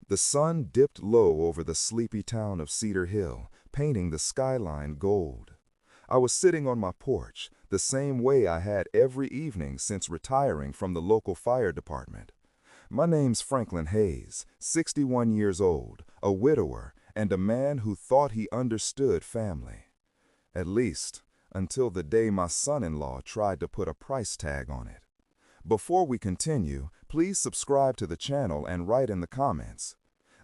The sun dipped low over the sleepy town of Cedar Hill, painting the skyline gold. I was sitting on my porch, the same way I had every evening since retiring from the local fire department. My name's Franklin Hayes, 61 years old, a widower, and a man who thought he understood family. At least, until the day my son-in-law tried to put a price tag on it. Before we continue, please subscribe to the channel and write in the comments.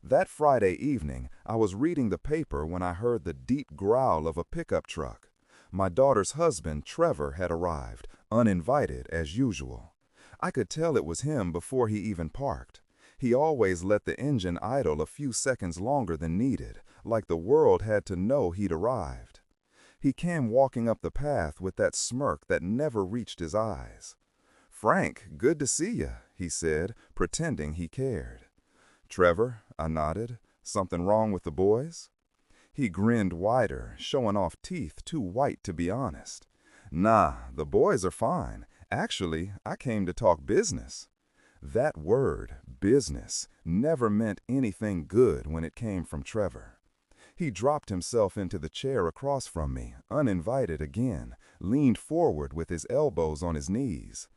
That Friday evening, I was reading the paper when I heard the deep growl of a pickup truck. My daughter's husband, Trevor, had arrived, uninvited as usual. I could tell it was him before he even parked. He always let the engine idle a few seconds longer than needed, like the world had to know he'd arrived. He came walking up the path with that smirk that never reached his eyes. "Frank, good to see you," he said, pretending he cared. "Trevor," I nodded. "Something wrong with the boys?" He grinned wider, showing off teeth too white to be honest. "Nah, the boys are fine. Actually, I came to talk business." That word, business, never meant anything good when it came from Trevor. He dropped himself into the chair across from me, uninvited again, leaned forward with his elbows on his knees.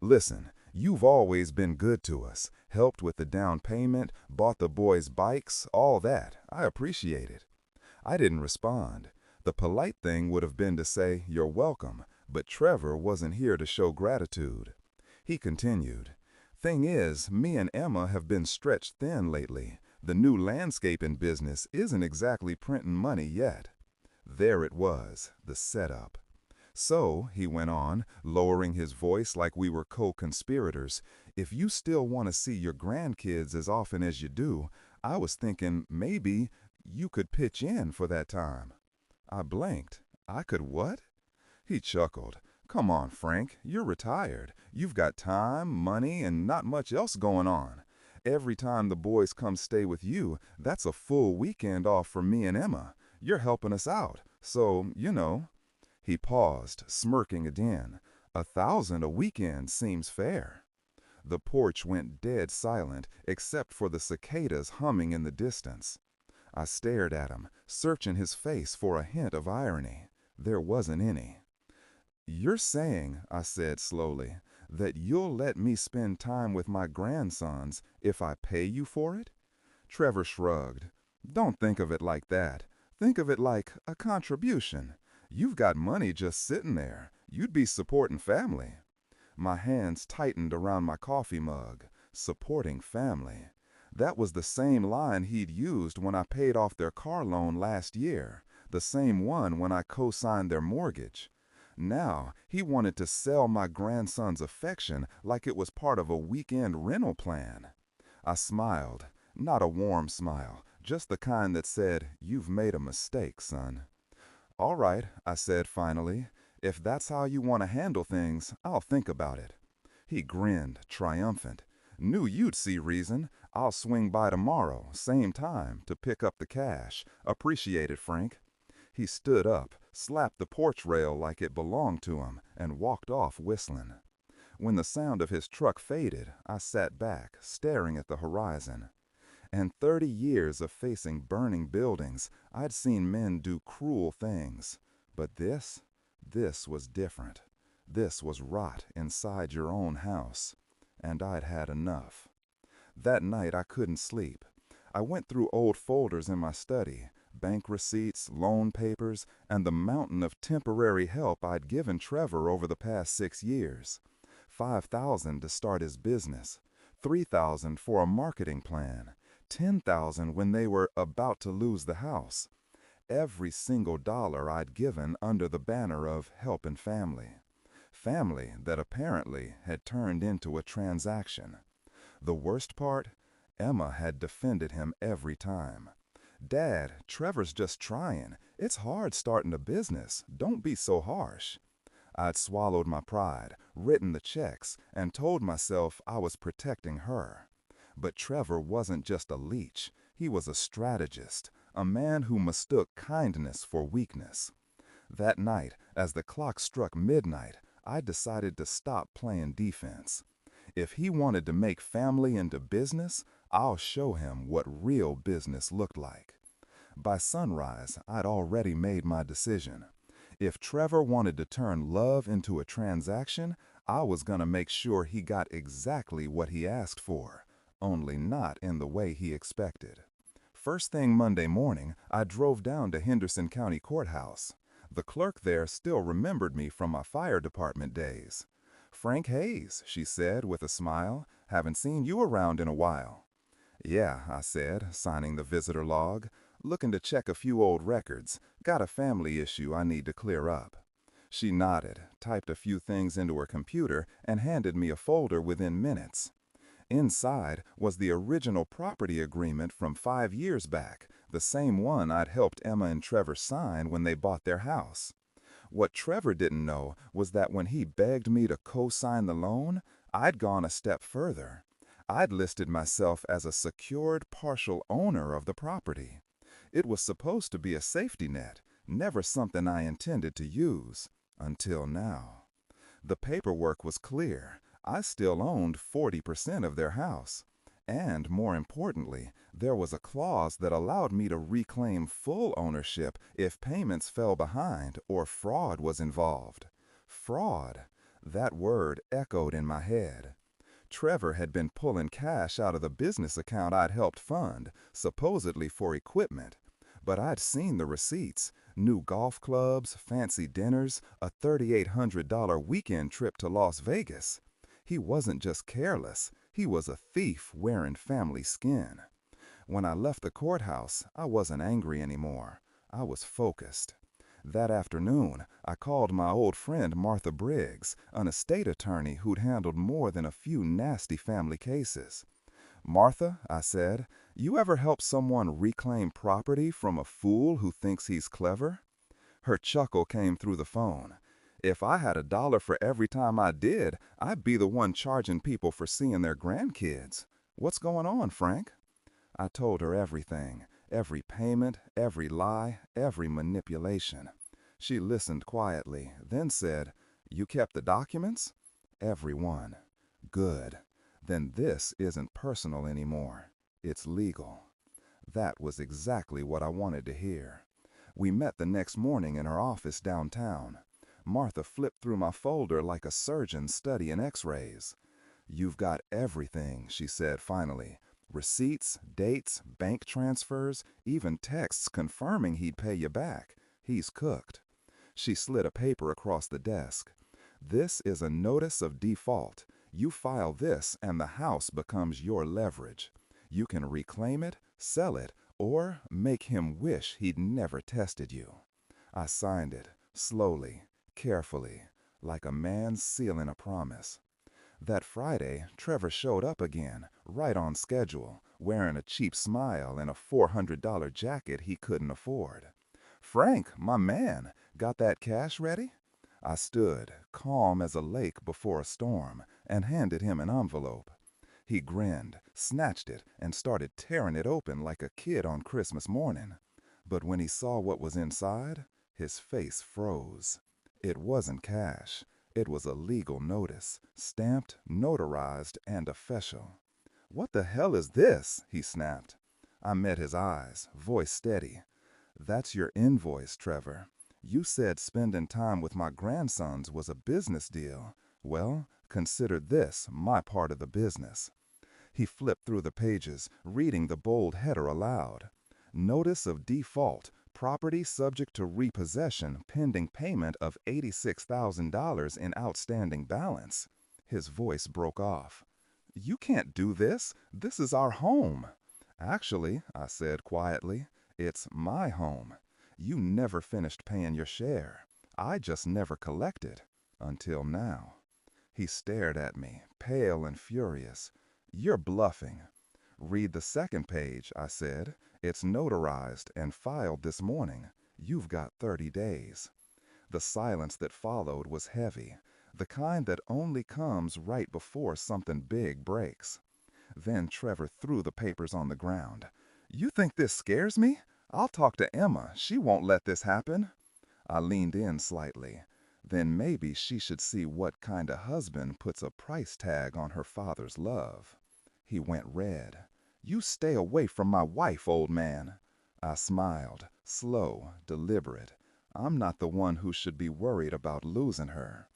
"Listen, you've always been good to us, helped with the down payment, bought the boys bikes, all that. I appreciate it." I didn't respond. The polite thing would have been to say, "You're welcome," but Trevor wasn't here to show gratitude. He continued, "Thing is, me and Emma have been stretched thin lately. The new landscaping business isn't exactly printing money yet." There it was, the setup. "So," he went on, lowering his voice like we were co-conspirators, "if you still want to see your grandkids as often as you do, I was thinking maybe you could pitch in for that time." I blinked. "I could what?" He chuckled. "Come on, Frank, you're retired. You've got time, money, and not much else going on. Every time the boys come stay with you, that's a full weekend off for me and Emma. You're helping us out, so, you know." He paused, smirking again. "1,000 a weekend seems fair." The porch went dead silent, except for the cicadas humming in the distance. I stared at him, searching his face for a hint of irony. There wasn't any. "You're saying," I said slowly, "that you'll let me spend time with my grandsons if I pay you for it?" Trevor shrugged. "Don't think of it like that. Think of it like a contribution. You've got money just sitting there. You'd be supporting family." My hands tightened around my coffee mug. Supporting family. That was the same line he'd used when I paid off their car loan last year, the same one when I co-signed their mortgage. Now, he wanted to sell my grandson's affection like it was part of a weekend rental plan. I smiled. Not a warm smile, just the kind that said, "You've made a mistake, son." "All right," I said finally. "If that's how you want to handle things, I'll think about it." He grinned, triumphant. "Knew you'd see reason. I'll swing by tomorrow, same time, to pick up the cash. Appreciate it, Frank." He stood up, slapped the porch rail like it belonged to him, and walked off whistling. When the sound of his truck faded, I sat back, staring at the horizon. In 30 years of facing burning buildings, I'd seen men do cruel things. But this was different. This was rot inside your own house. And I'd had enough. That night I couldn't sleep. I went through old folders in my study, bank receipts, loan papers, and the mountain of temporary help I'd given Trevor over the past 6 years. $5,000 to start his business, $3,000 for a marketing plan, $10,000 when they were about to lose the house. Every single dollar I'd given under the banner of helping family. Family that apparently had turned into a transaction. The worst part? Emma had defended him every time. "Dad, Trevor's just trying. It's hard starting a business. Don't be so harsh." I'd swallowed my pride, written the checks, and told myself I was protecting her. But Trevor wasn't just a leech. He was a strategist, a man who mistook kindness for weakness. That night, as the clock struck midnight, I decided to stop playing defense. If he wanted to make family into business, I'll show him what real business looked like. By sunrise, I'd already made my decision. If Trevor wanted to turn love into a transaction, I was going to make sure he got exactly what he asked for, only not in the way he expected. First thing Monday morning, I drove down to Henderson County Courthouse. The clerk there still remembered me from my fire department days. "Frank Hayes," she said with a smile. "Haven't seen you around in a while." "Yeah," I said, signing the visitor log. "Looking to check a few old records. Got a family issue I need to clear up." She nodded, typed a few things into her computer, and handed me a folder within minutes. Inside was the original property agreement from 5 years back, the same one I'd helped Emma and Trevor sign when they bought their house. What Trevor didn't know was that when he begged me to co-sign the loan, I'd gone a step further. I'd listed myself as a secured partial owner of the property. It was supposed to be a safety net, never something I intended to use, until now. The paperwork was clear. I still owned 40% of their house. And more importantly, there was a clause that allowed me to reclaim full ownership if payments fell behind or fraud was involved. Fraud. That word echoed in my head. Trevor had been pulling cash out of the business account I'd helped fund, supposedly for equipment. But I'd seen the receipts: new golf clubs, fancy dinners, a $3,800 weekend trip to Las Vegas. He wasn't just careless, he was a thief wearing family skin. When I left the courthouse, I wasn't angry anymore. I was focused. That afternoon, I called my old friend Martha Briggs, an estate attorney who'd handled more than a few nasty family cases. "Martha," I said, "you ever help someone reclaim property from a fool who thinks he's clever?" Her chuckle came through the phone. "If I had $1 for every time I did, I'd be the one charging people for seeing their grandkids. What's going on, Frank?" I told her everything, every payment, every lie, every manipulation. She listened quietly, then said, "You kept the documents?" "Every one." "Good. Then this isn't personal anymore. It's legal." That was exactly what I wanted to hear. We met the next morning in her office downtown. Martha flipped through my folder like a surgeon studying x-rays. "You've got everything," she said finally. "Receipts, dates, bank transfers, even texts confirming he'd pay you back. He's cooked." She slid a paper across the desk. "This is a notice of default. You file this and the house becomes your leverage. You can reclaim it, sell it, or make him wish he'd never tested you." I signed it, slowly, carefully, like a man sealing a promise. That Friday, Trevor showed up again, right on schedule, wearing a cheap smile and a $400 jacket he couldn't afford. "Frank, my man, got that cash ready?" I stood, calm as a lake before a storm, and handed him an envelope. He grinned, snatched it, and started tearing it open like a kid on Christmas morning. But when he saw what was inside, his face froze. It wasn't cash. It was a legal notice, stamped, notarized, and official. "What the hell is this?" he snapped. I met his eyes, voice steady. "That's your invoice, Trevor. You said spending time with my grandsons was a business deal. Well, consider this my part of the business." He flipped through the pages, reading the bold header aloud. "Notice of default. Property subject to repossession pending payment of $86,000 in outstanding balance." His voice broke off. "You can't do this. This is our home." "Actually," I said quietly, "it's my home. You never finished paying your share. I just never collected. Until now." He stared at me, pale and furious. "You're bluffing." "Read the second page," I said. "It's notarized and filed this morning. You've got 30 days. The silence that followed was heavy, the kind that only comes right before something big breaks. Then Trevor threw the papers on the ground. "You think this scares me? I'll talk to Emma. She won't let this happen." I leaned in slightly. Then maybe she should see what kind of husband puts a price tag on her father's love. He went red. "You stay away from my wife, old man." I smiled, slow, deliberate. I'm not the one who should be worried about losing her.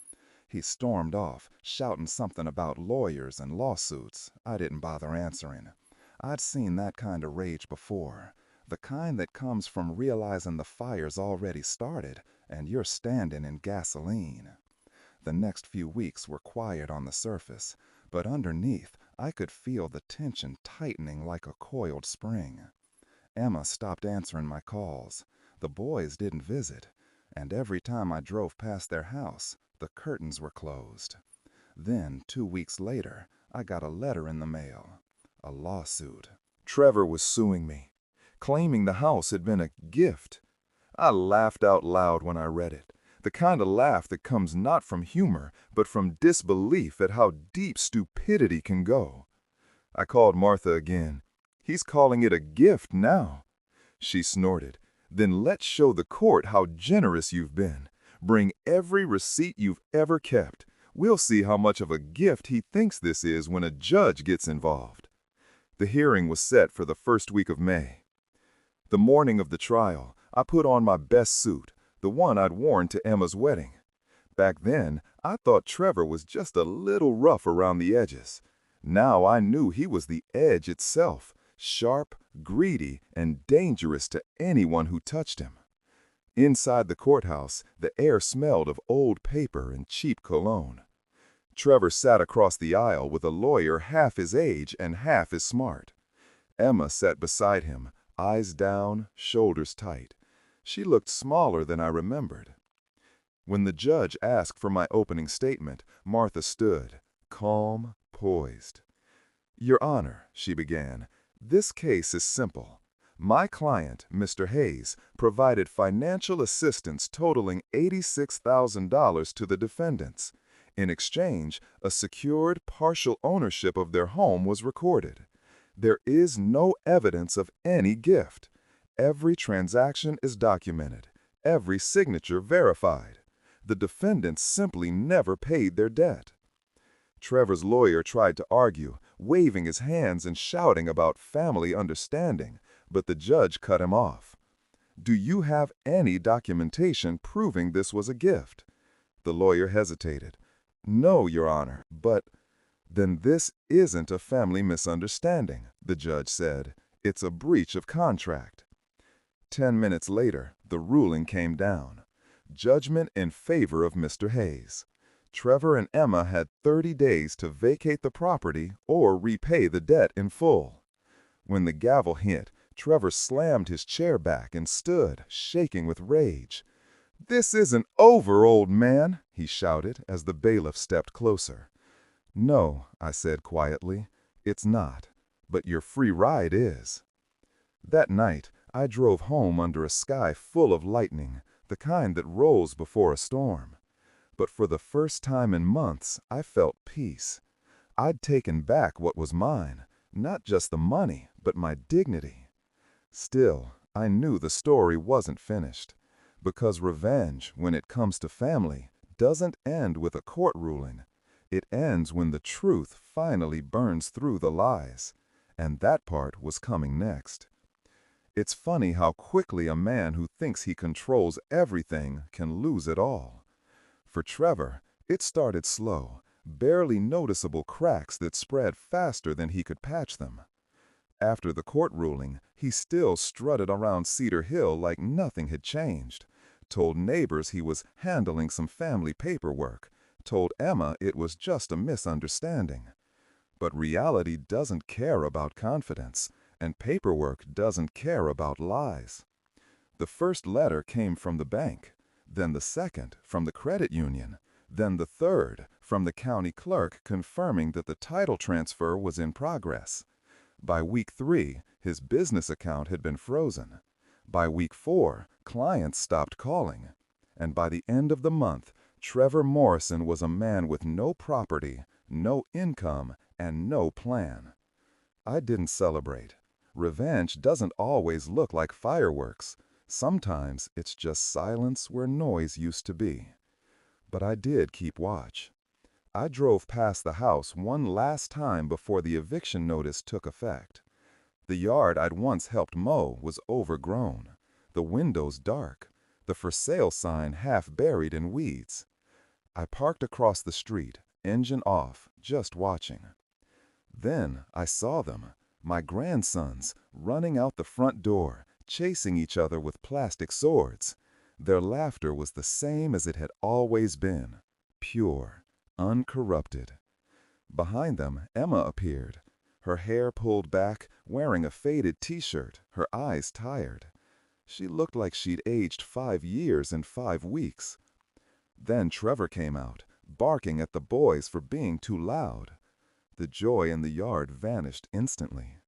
He stormed off, shouting something about lawyers and lawsuits. I didn't bother answering. I'd seen that kind of rage before. The kind that comes from realizing the fire's already started and you're standing in gasoline. The next few weeks were quiet on the surface, but underneath I could feel the tension tightening like a coiled spring. Emma stopped answering my calls. The boys didn't visit, and every time I drove past their house, the curtains were closed. Then, 2 weeks later, I got a letter in the mail. A lawsuit. Trevor was suing me, claiming the house had been a gift. I laughed out loud when I read it. The kind of laugh that comes not from humor, but from disbelief at how deep stupidity can go. I called Martha again. "He's calling it a gift now." She snorted. "Then let's show the court how generous you've been. Bring every receipt you've ever kept. We'll see how much of a gift he thinks this is when a judge gets involved." The hearing was set for the first week of May. The morning of the trial, I put on my best suit, the one I'd worn to Emma's wedding. Back then, I thought Trevor was just a little rough around the edges. Now I knew he was the edge itself, sharp, greedy, and dangerous to anyone who touched him. Inside the courthouse, the air smelled of old paper and cheap cologne. Trevor sat across the aisle with a lawyer half his age and half as smart. Emma sat beside him, eyes down, shoulders tight. She looked smaller than I remembered. When the judge asked for my opening statement, Martha stood, calm, poised. "Your Honor," she began, "this case is simple. My client, Mr. Hayes, provided financial assistance totaling $86,000 to the defendants. In exchange, a secured partial ownership of their home was recorded. There is no evidence of any gift. Every transaction is documented, every signature verified. The defendants simply never paid their debt." Trevor's lawyer tried to argue, waving his hands and shouting about family understanding, but the judge cut him off. "Do you have any documentation proving this was a gift?" The lawyer hesitated. "No, Your Honor, but—" "Then this isn't a family misunderstanding," the judge said. "It's a breach of contract." 10 minutes later, the ruling came down. Judgment in favor of Mr. Hayes. Trevor and Emma had 30 days to vacate the property or repay the debt in full. When the gavel hit, Trevor slammed his chair back and stood, shaking with rage. "This isn't over, old man," he shouted as the bailiff stepped closer. "No," I said quietly, "it's not, but your free ride is." That night, I drove home under a sky full of lightning, the kind that rolls before a storm. But for the first time in months, I felt peace. I'd taken back what was mine, not just the money, but my dignity. Still, I knew the story wasn't finished, because revenge, when it comes to family, doesn't end with a court ruling. It ends when the truth finally burns through the lies, and that part was coming next. It's funny how quickly a man who thinks he controls everything can lose it all. For Trevor, it started slow, barely noticeable cracks that spread faster than he could patch them. After the court ruling, he still strutted around Cedar Hill like nothing had changed, told neighbors he was handling some family paperwork, told Emma it was just a misunderstanding. But reality doesn't care about confidence, and paperwork doesn't care about lies. The first letter came from the bank, then the second from the credit union, then the third from the county clerk confirming that the title transfer was in progress. By week 3, his business account had been frozen. By week 4, clients stopped calling. And by the end of the month, Trevor Morrison was a man with no property, no income, and no plan. I didn't celebrate. Revenge doesn't always look like fireworks. Sometimes it's just silence where noise used to be. But I did keep watch. I drove past the house one last time before the eviction notice took effect. The yard I'd once helped mow was overgrown, the windows dark, the for sale sign half buried in weeds. I parked across the street, engine off, just watching. Then I saw them, my grandsons, running out the front door, chasing each other with plastic swords. Their laughter was the same as it had always been, pure, uncorrupted. Behind them, Emma appeared, her hair pulled back, wearing a faded t-shirt, her eyes tired. She looked like she'd aged 5 years in 5 weeks. Then Trevor came out, barking at the boys for being too loud. The joy in the yard vanished instantly.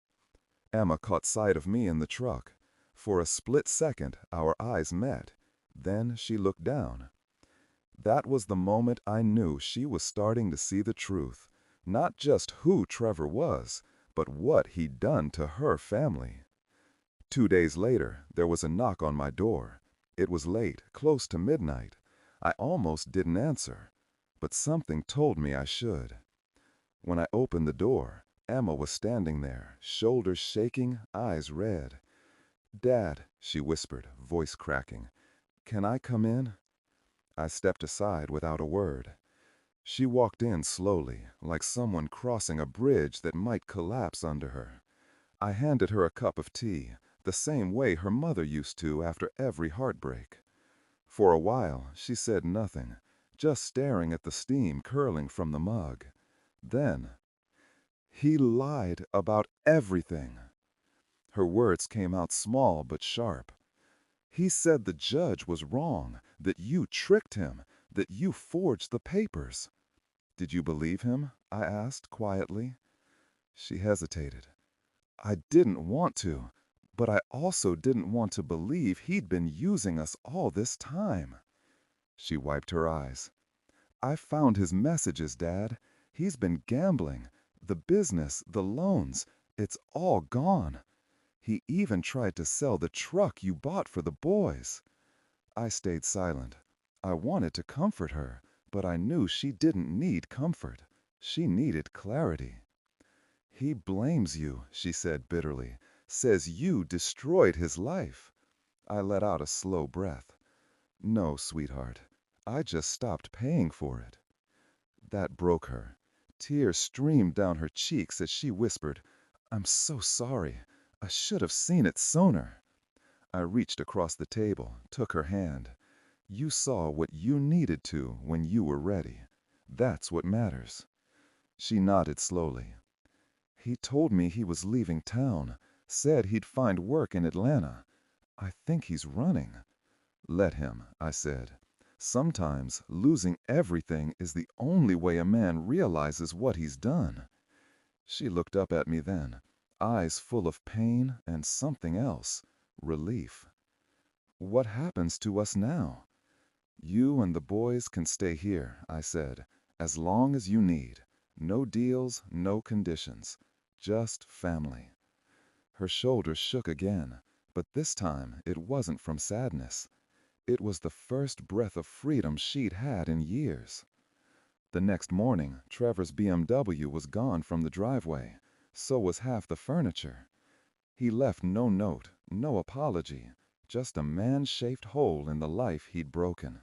Emma caught sight of me in the truck. For a split second, our eyes met. Then she looked down. That was the moment I knew she was starting to see the truth. Not just who Trevor was, but what he'd done to her family. 2 days later, there was a knock on my door. It was late, close to midnight. I almost didn't answer, but something told me I should. When I opened the door, Emma was standing there, shoulders shaking, eyes red. "Dad," she whispered, voice cracking, "can I come in?" I stepped aside without a word. She walked in slowly, like someone crossing a bridge that might collapse under her. I handed her a cup of tea, the same way her mother used to after every heartbreak. For a while, she said nothing, just staring at the steam curling from the mug. Then, "He lied about everything." Her words came out small but sharp. "He said the judge was wrong, that you tricked him, that you forged the papers." "Did you believe him?" I asked quietly. She hesitated. "I didn't want to, but I also didn't want to believe he'd been using us all this time." She wiped her eyes. "I found his messages, Dad. He's been gambling. The business, the loans, it's all gone. He even tried to sell the truck you bought for the boys." I stayed silent. I wanted to comfort her, but I knew she didn't need comfort. She needed clarity. "He blames you," she said bitterly, "says you destroyed his life." I let out a slow breath. "No, sweetheart, I just stopped paying for it." That broke her. Tears streamed down her cheeks as she whispered, "I'm so sorry. I should have seen it sooner." I reached across the table, took her hand. "You saw what you needed to when you were ready. That's what matters." She nodded slowly. "He told me he was leaving town, said he'd find work in Atlanta. I think he's running." "Let him," I said. "Sometimes losing everything is the only way a man realizes what he's done." She looked up at me then, eyes full of pain and something else, relief. "What happens to us now?" "You and the boys can stay here," I said, "as long as you need. No deals, no conditions. Just family." Her shoulders shook again, but this time it wasn't from sadness. It was the first breath of freedom she'd had in years. The next morning, Trevor's BMW was gone from the driveway. So was half the furniture. He left no note, no apology, just a man-shaped hole in the life he'd broken.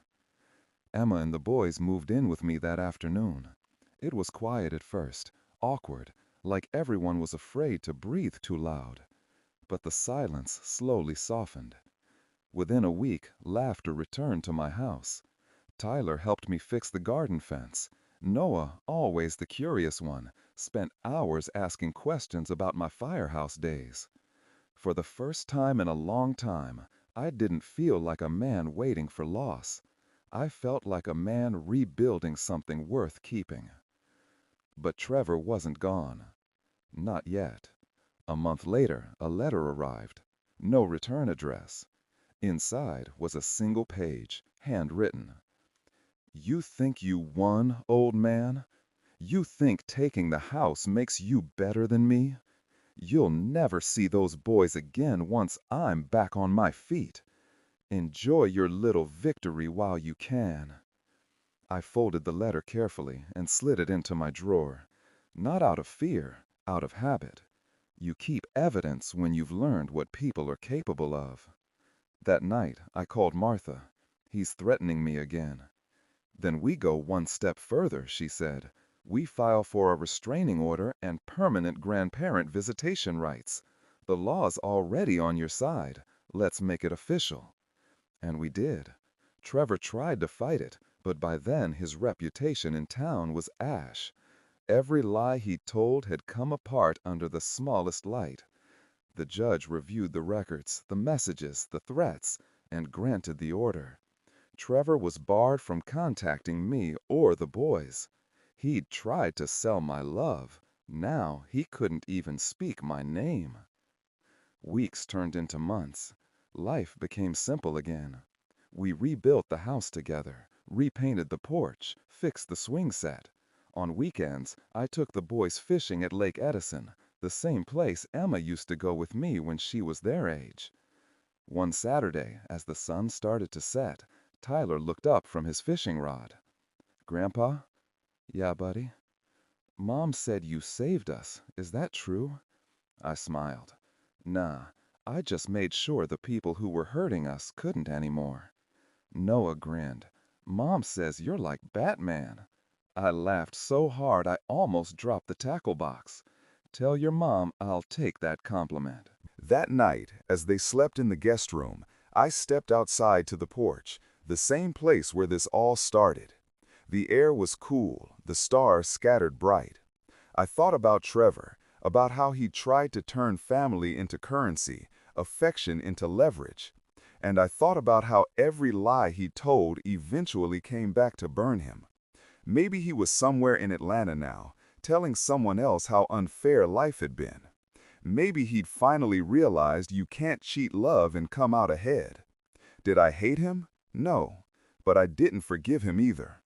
Emma and the boys moved in with me that afternoon. It was quiet at first, awkward, like everyone was afraid to breathe too loud. But the silence slowly softened. Within a week, laughter returned to my house. Tyler helped me fix the garden fence. Noah, always the curious one, spent hours asking questions about my firehouse days. For the first time in a long time, I didn't feel like a man waiting for loss. I felt like a man rebuilding something worth keeping. But Trevor wasn't gone. Not yet. A month later, a letter arrived. No return address. Inside was a single page, handwritten. "You think you won, old man? You think taking the house makes you better than me? You'll never see those boys again once I'm back on my feet. Enjoy your little victory while you can." I folded the letter carefully and slid it into my drawer. Not out of fear, out of habit. You keep evidence when you've learned what people are capable of. That night, I called Martha. He's threatening me again. Then we go one step further, she said. We file for a restraining order and permanent grandparent visitation rights. The law's already on your side. Let's make it official. And we did. Trevor tried to fight it, but by then his reputation in town was ash. Every lie he told had come apart under the smallest light. The judge reviewed the records, the messages, the threats, and granted the order. Trevor was barred from contacting me or the boys. He'd tried to sell my love. Now he couldn't even speak my name. Weeks turned into months. Life became simple again. We rebuilt the house together, repainted the porch, fixed the swing set. On weekends, I took the boys fishing at Lake Edison, the same place Emma used to go with me when she was their age. One Saturday, as the sun started to set, Tyler looked up from his fishing rod. "Grandpa?" "Yeah, buddy?" "Mom said you saved us. Is that true?" I smiled. "Nah, I just made sure the people who were hurting us couldn't anymore." Noah grinned. "Mom says you're like Batman." I laughed so hard I almost dropped the tackle box. "Tell your mom I'll take that compliment." That night, as they slept in the guest room, I stepped outside to the porch, the same place where this all started. The air was cool, the stars scattered bright. I thought about Trevor, about how he tried to turn family into currency, affection into leverage. And I thought about how every lie he told eventually came back to burn him. Maybe he was somewhere in Atlanta now, telling someone else how unfair life had been. Maybe he'd finally realized you can't cheat love and come out ahead. Did I hate him? No, but I didn't forgive him either.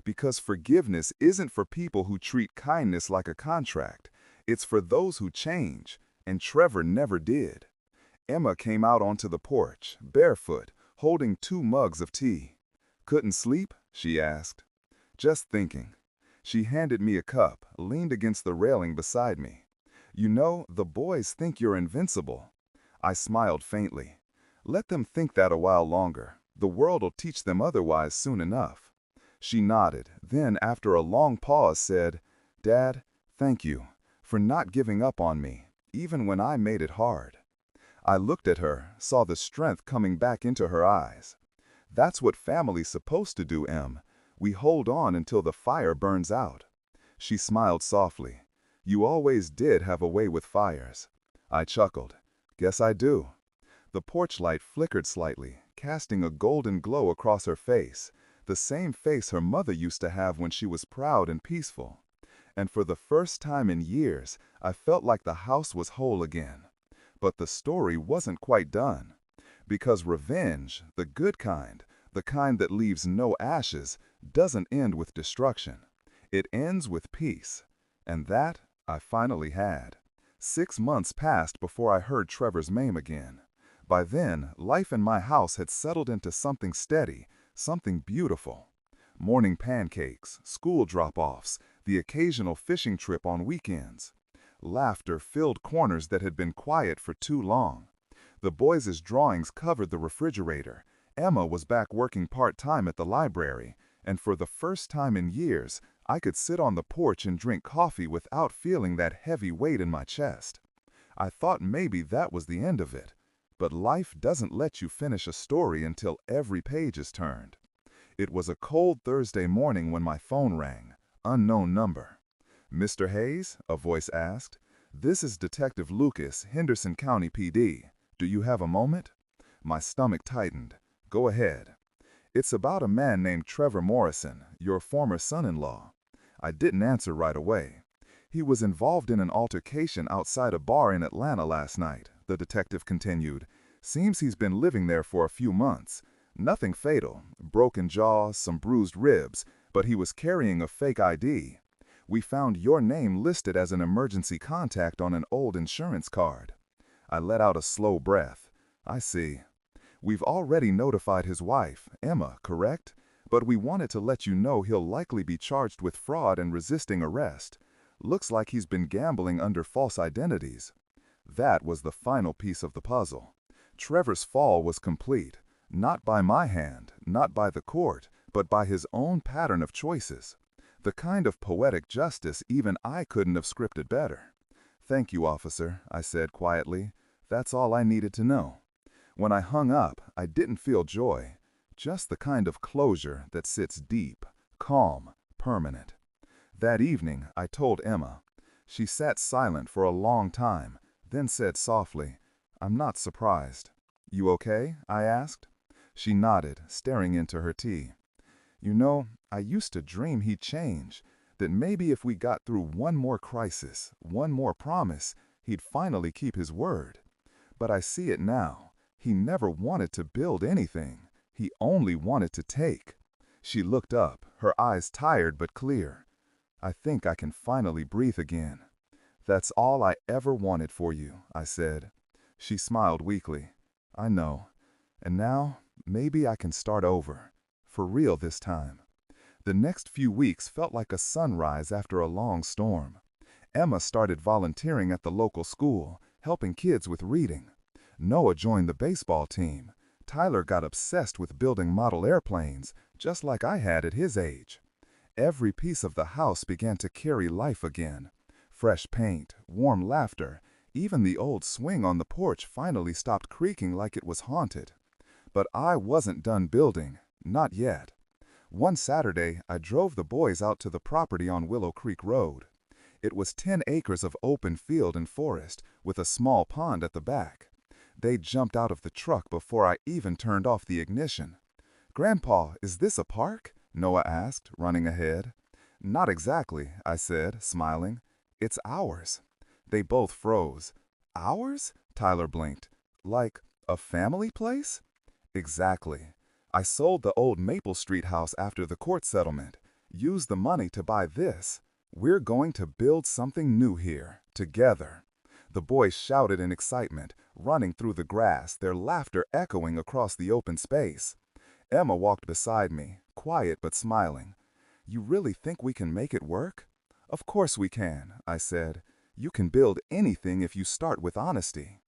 Because forgiveness isn't for people who treat kindness like a contract. It's for those who change, and Trevor never did. Emma came out onto the porch, barefoot, holding 2 mugs of tea. "Couldn't sleep?" she asked. "Just thinking." She handed me a cup, leaned against the railing beside me. "You know, the boys think you're invincible." I smiled faintly. "Let them think that a while longer. The world'll teach them otherwise soon enough." She nodded, then after a long pause said, "Dad, thank you for not giving up on me, even when I made it hard." I looked at her, saw the strength coming back into her eyes. "That's what family's supposed to do, Em. We hold on until the fire burns out." She smiled softly. "You always did have a way with fires." I chuckled. "Guess I do." The porch light flickered slightly, casting a golden glow across her face, the same face her mother used to have when she was proud and peaceful. And for the first time in years, I felt like the house was whole again. But the story wasn't quite done. Because revenge, the good kind, the kind that leaves no ashes, doesn't end with destruction. It ends with peace. And that I finally had. 6 months passed before I heard Trevor's name again. By then, life in my house had settled into something steady, something beautiful. Morning pancakes, school drop-offs, the occasional fishing trip on weekends. Laughter filled corners that had been quiet for too long. The boys' drawings covered the refrigerator. Emma was back working part-time at the library, and for the first time in years, I could sit on the porch and drink coffee without feeling that heavy weight in my chest. I thought maybe that was the end of it, but life doesn't let you finish a story until every page is turned. It was a cold Thursday morning when my phone rang. Unknown number. "Mr. Hayes?" a voice asked. "This is Detective Lucas, Henderson County PD. Do you have a moment?" My stomach tightened. "Go ahead." "It's about a man named Trevor Morrison, your former son-in-law." I didn't answer right away. "He was involved in an altercation outside a bar in Atlanta last night," the detective continued. "Seems he's been living there for a few months. Nothing fatal, broken jaw, some bruised ribs, but he was carrying a fake ID. We found your name listed as an emergency contact on an old insurance card." I let out a slow breath. "I see. We've already notified his wife, Emma, correct? But we wanted to let you know he'll likely be charged with fraud and resisting arrest. Looks like he's been gambling under false identities." That was the final piece of the puzzle. Trevor's fall was complete, not by my hand, not by the court, but by his own pattern of choices. The kind of poetic justice even I couldn't have scripted better. "Thank you, officer," I said quietly. "That's all I needed to know." When I hung up, I didn't feel joy, just the kind of closure that sits deep, calm, permanent. That evening, I told Emma. She sat silent for a long time, then said softly, "I'm not surprised." "You okay?" I asked. She nodded, staring into her tea. "You know, I used to dream he'd change, that maybe if we got through one more crisis, one more promise, he'd finally keep his word. But I see it now. He never wanted to build anything. He only wanted to take." She looked up, her eyes tired but clear. "I think I can finally breathe again." "That's all I ever wanted for you," I said. She smiled weakly. "I know. And now, maybe I can start over. For real this time." The next few weeks felt like a sunrise after a long storm. Emma started volunteering at the local school, helping kids with reading. Noah joined the baseball team. Tyler got obsessed with building model airplanes, just like I had at his age. Every piece of the house began to carry life again. Fresh paint, warm laughter, even the old swing on the porch finally stopped creaking like it was haunted. But I wasn't done building, not yet. One Saturday, I drove the boys out to the property on Willow Creek Road. It was 10 acres of open field and forest, with a small pond at the back. They jumped out of the truck before I even turned off the ignition. "Grandpa, is this a park?" Noah asked, running ahead. "Not exactly," I said, smiling. "It's ours." They both froze. "Ours?" Tyler blinked. "Like a family place?" "Exactly. I sold the old Maple Street house after the court settlement. Used the money to buy this. We're going to build something new here, together." The boys shouted in excitement, running through the grass, their laughter echoing across the open space. Emma walked beside me, quiet but smiling. "You really think we can make it work?" "Of course we can," I said. "You can build anything if you start with honesty."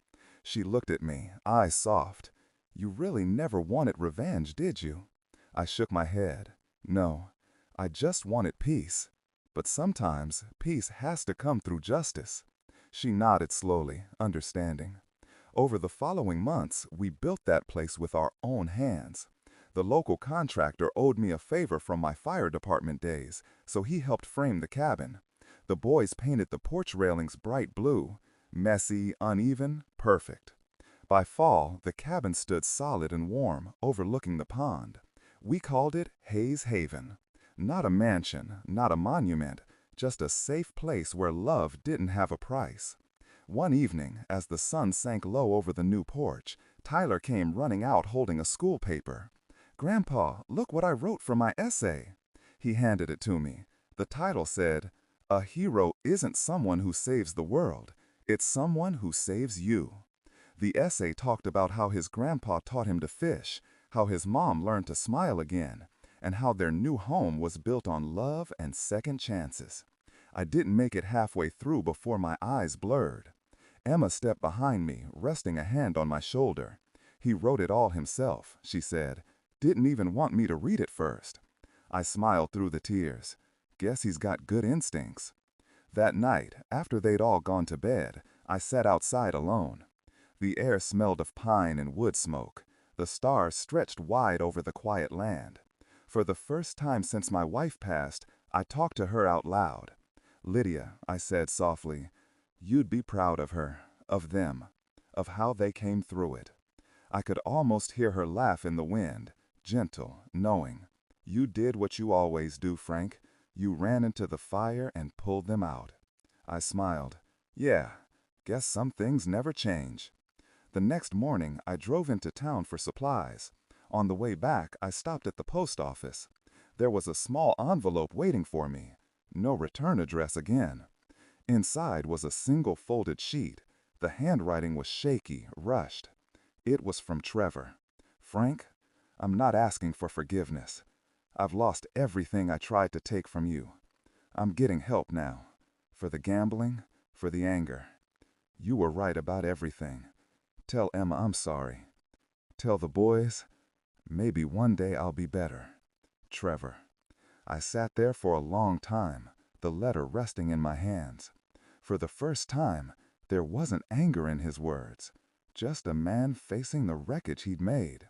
She looked at me, eyes soft. "You really never wanted revenge, did you?" I shook my head. "No, I just wanted peace. But sometimes peace has to come through justice." She nodded slowly, understanding. Over the following months, we built that place with our own hands. The local contractor owed me a favor from my fire department days, so he helped frame the cabin. The boys painted the porch railings bright blue. Messy, uneven, perfect. By fall, the cabin stood solid and warm, overlooking the pond. We called it Hayes Haven. Not a mansion, not a monument, just a safe place where love didn't have a price. One evening, as the sun sank low over the new porch, Tyler came running out holding a school paper. "Grandpa, look what I wrote for my essay." He handed it to me. The title said, "A hero isn't someone who saves the world, it's someone who saves you." The essay talked about how his grandpa taught him to fish, how his mom learned to smile again, and how their new home was built on love and second chances. I didn't make it halfway through before my eyes blurred. Emma stepped behind me, resting a hand on my shoulder. "He wrote it all himself," she said. "Didn't even want me to read it first." I smiled through the tears. Guess he's got good instincts. That night, after they'd all gone to bed, I sat outside alone. The air smelled of pine and wood smoke. The stars stretched wide over the quiet land. For the first time since my wife passed, I talked to her out loud. "Lydia," I said softly, "you'd be proud of her, of them, of how they came through it." I could almost hear her laugh in the wind, gentle, knowing. "You did what you always do, Frank. You ran into the fire and pulled them out." I smiled. "Yeah, guess some things never change." The next morning, I drove into town for supplies. On the way back, I stopped at the post office. There was a small envelope waiting for me. No return address again. Inside was a single folded sheet. The handwriting was shaky, rushed. It was from Trevor. "Frank, I'm not asking for forgiveness. I've lost everything I tried to take from you. I'm getting help now. For the gambling, for the anger. You were right about everything. Tell Emma I'm sorry. Tell the boys, maybe one day I'll be better. Trevor. I sat there for a long time, the letter resting in my hands. For the first time, there wasn't anger in his words, just a man facing the wreckage he'd made.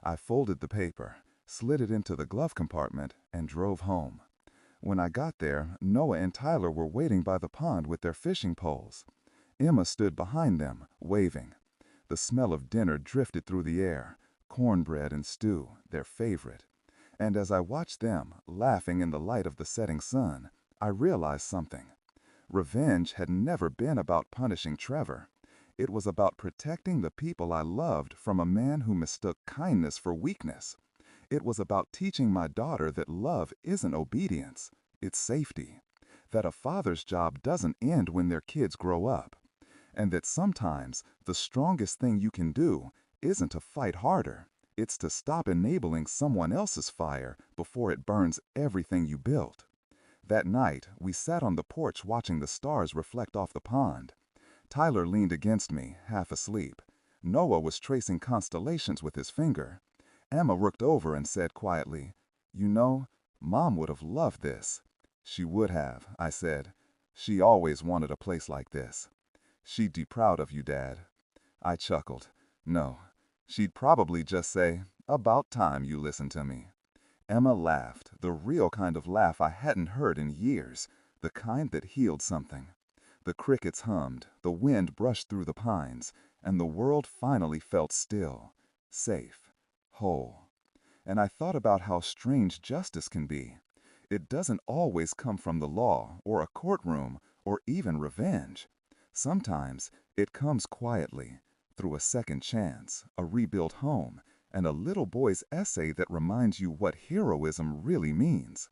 I folded the paper, slid it into the glove compartment, and drove home. When I got there, Noah and Tyler were waiting by the pond with their fishing poles. Emma stood behind them, waving. The smell of dinner drifted through the air, cornbread and stew, their favorite. And as I watched them, laughing in the light of the setting sun, I realized something. Revenge had never been about punishing Trevor. It was about protecting the people I loved from a man who mistook kindness for weakness. It was about teaching my daughter that love isn't obedience, it's safety. That a father's job doesn't end when their kids grow up. And that sometimes the strongest thing you can do isn't to fight harder. It's to stop enabling someone else's fire before it burns everything you built. That night, we sat on the porch watching the stars reflect off the pond. Tyler leaned against me, half asleep. Noah was tracing constellations with his finger. Emma looked over and said quietly, "You know, Mom would have loved this." "She would have," I said. "She always wanted a place like this." "She'd be proud of you, Dad." I chuckled. "No. She'd probably just say, 'About time you listened to me.'" Emma laughed, the real kind of laugh I hadn't heard in years, the kind that healed something. The crickets hummed, the wind brushed through the pines, and the world finally felt still, safe, whole. And I thought about how strange justice can be. It doesn't always come from the law, or a courtroom, or even revenge. Sometimes it comes quietly, through a second chance, a rebuilt home, and a little boy's essay that reminds you what heroism really means.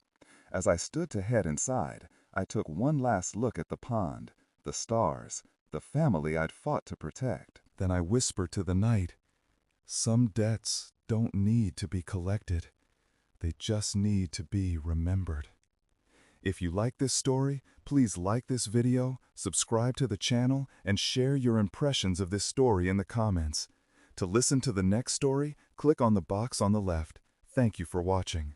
As I stood to head inside, I took one last look at the pond, the stars, the family I'd fought to protect. Then I whispered to the night, "Some debts don't need to be collected. They just need to be remembered." If you like this story, please like this video, subscribe to the channel, and share your impressions of this story in the comments. To listen to the next story, click on the box on the left. Thank you for watching.